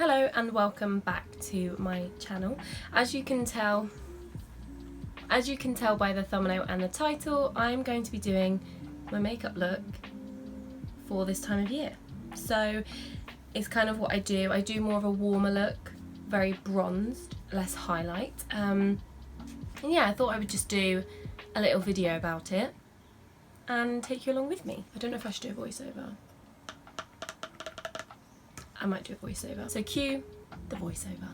Hello and welcome back to my channel. As you can tell by the thumbnail and the title, I'm going to be doing my makeup look for this time of year. So it's kind of what I do. I do more of a warmer look, very bronzed, less highlight. And yeah, I thought I would just do a little video about it and take you along with me. I don't know if I should do a voiceover. I might do a voiceover. So cue the voiceover.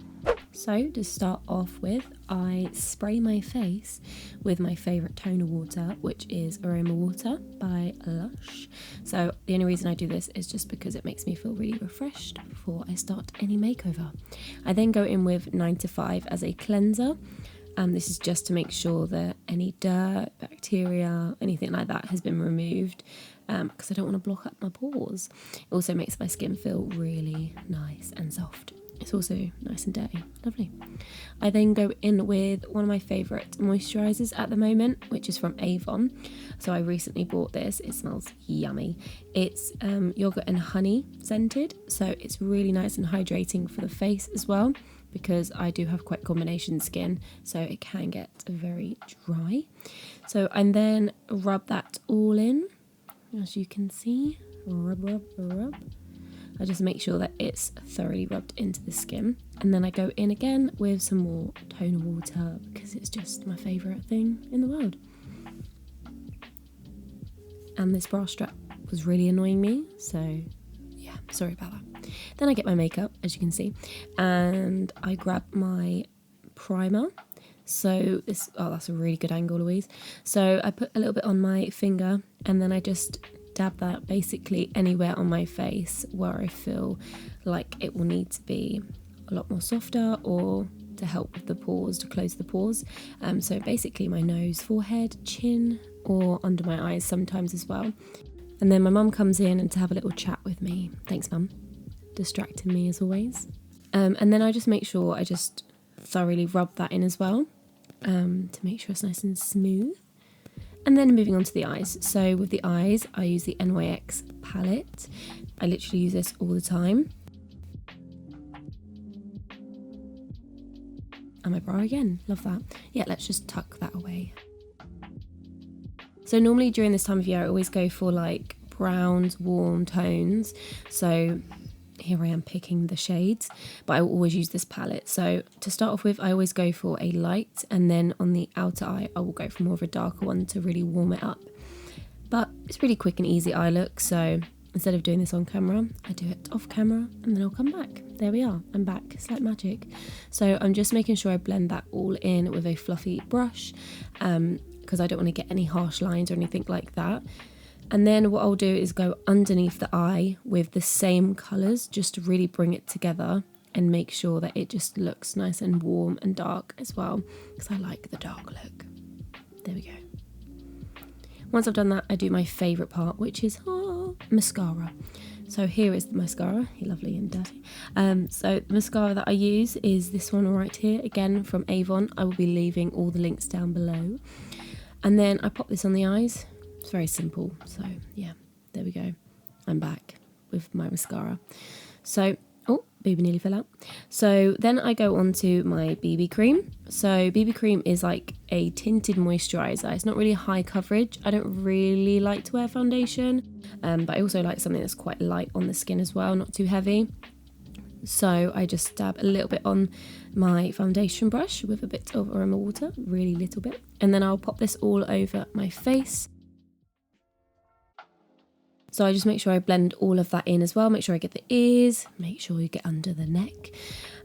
So to start off with, I spray my face with my favourite toner water, which is Aroma Water by Lush. So the only reason I do this is just because it makes me feel really refreshed before I start any makeover. I then go in with 9 to 5 as a cleanser. This is just to make sure that any dirt, bacteria, anything like that has been removed, because I don't want to block up my pores. It also makes my skin feel really nice and soft. It's also nice and dirty. Lovely. I then go in with one of my favourite moisturisers at the moment, which is from Avon. So I recently bought this. It smells yummy. It's yogurt and honey scented, so it's really nice and hydrating for the face as well, because I do have quite combination skin, so it can get very dry. So and then rub that all in, as you can see. Rub. I just make sure that it's thoroughly rubbed into the skin, and then I go in again with some more toner water because it's just my favourite thing in the world. And this bra strap was really annoying me, so yeah, sorry about that. Then I get my makeup, as you can see, and I grab my primer. So this, oh, that's a really good angle, Louise. So I put a little bit on my finger, and then I just dab that basically anywhere on my face where I feel like it will need to be a lot more softer, or to help with the pores, to close the pores. So basically my nose, forehead, chin, or under my eyes sometimes as well. And then my mum comes in and to have a little chat with me. Thanks, Mum. Distracting me as always. And then I just make sure I just thoroughly rub that in as well, to make sure it's nice and smooth. And then moving on to the eyes. So with the eyes, I use the NYX palette. I literally use this all the time. And my brow again, love that. Yeah, let's just tuck that away. So normally during this time of year, I always go for like browns, warm tones. So here I am picking the shades, but I will always use this palette. So to start off with, I always go for a light, and then on the outer eye, I will go for more of a darker one to really warm it up. But it's really quick and easy eye look, so instead of doing this on camera, I do it off camera, and then I'll come back. There we are, I'm back, it's like magic. So I'm just making sure I blend that all in with a fluffy brush, because I don't want to get any harsh lines or anything like that. And then what I'll do is go underneath the eye with the same colours, just to really bring it together and make sure that it just looks nice and warm and dark as well, because I like the dark look. There we go. Once I've done that, I do my favourite part, which is mascara. So here is the mascara, lovely and dirty. So the mascara that I use is this one right here, again from Avon. I will be leaving all the links down below. And then I pop this on the eyes. It's very simple. So yeah, there we go. I'm back with my mascara. So, oh, baby nearly fell out. So then I go on to my BB cream. So BB cream is like a tinted moisturiser. It's not really high coverage. I don't really like to wear foundation, but I also like something that's quite light on the skin as well, not too heavy. So I just dab a little bit on my foundation brush with a bit of Aroma Water, really little bit. And then I'll pop this all over my face. So I just make sure I blend all of that in as well. Make sure I get the ears, make sure you get under the neck.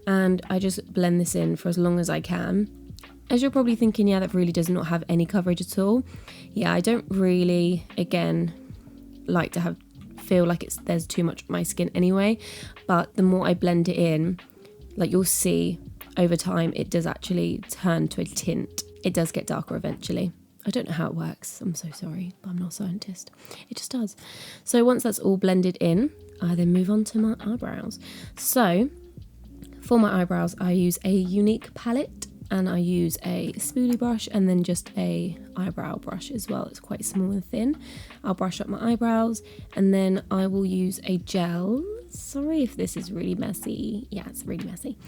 And I just blend this in for as long as I can. As you're probably thinking, yeah, that really does not have any coverage at all. Yeah, I don't really, again, like to feel like there's too much on my skin anyway. But the more I blend it in, like you'll see over time, it does actually turn to a tint. It does get darker eventually. I don't know how it works, I'm so sorry, but I'm not a scientist. It just does. So once that's all blended in, I then move on to my eyebrows. So for my eyebrows, I use a Unique palette, and I use a spoolie brush and then just a eyebrow brush as well. It's quite small and thin. I'll brush up my eyebrows, and then I will use a gel Sorry if this is really messy. Yeah, it's really messy.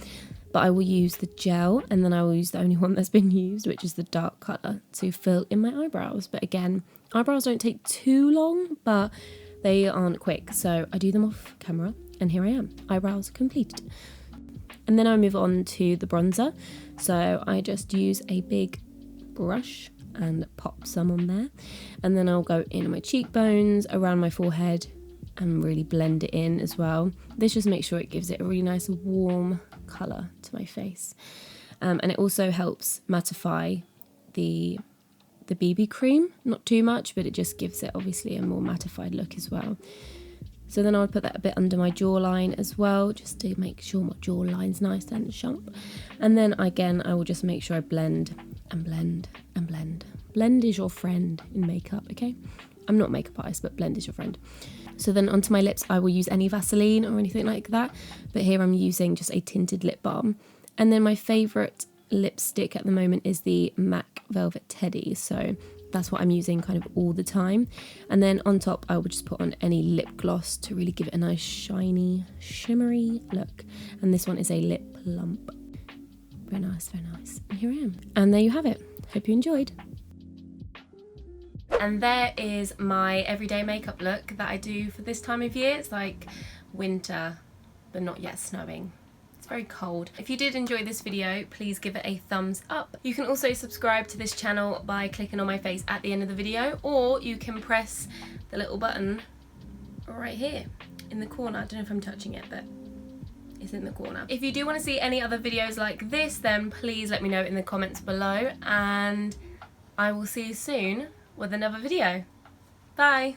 But I will use the gel, and then I will use the only one that's been used, which is the dark colour, to fill in my eyebrows. But again, eyebrows don't take too long, but they aren't quick. So I do them off camera, and here I am, eyebrows completed. And then I move on to the bronzer. So I just use a big brush and pop some on there. And then I'll go in my cheekbones, around my forehead, and really blend it in as well. This just makes sure it gives it a really nice warm colour to my face. And it also helps mattify the BB cream. Not too much, but it just gives it obviously a more mattified look as well. So then I would put that a bit under my jawline as well, just to make sure my jawline's nice and sharp. And then again, I will just make sure I blend and blend and blend. Blend is your friend in makeup, okay? I'm not a makeup artist, but blend is your friend. So then onto my lips, I will use any Vaseline or anything like that. But here I'm using just a tinted lip balm. And then my favourite lipstick at the moment is the MAC Velvet Teddy. So that's what I'm using kind of all the time. And then on top, I will just put on any lip gloss to really give it a nice shiny, shimmery look. And this one is a lip plump. Very nice, very nice. And here I am. And there you have it. Hope you enjoyed. And there is my everyday makeup look that I do for this time of year. It's like winter, but not yet snowing. It's very cold. If you did enjoy this video, please give it a thumbs up. You can also subscribe to this channel by clicking on my face at the end of the video, or you can press the little button right here in the corner. I don't know if I'm touching it, but it's in the corner. If you do want to see any other videos like this, then please let me know in the comments below, and I will see you soon with another video. Bye!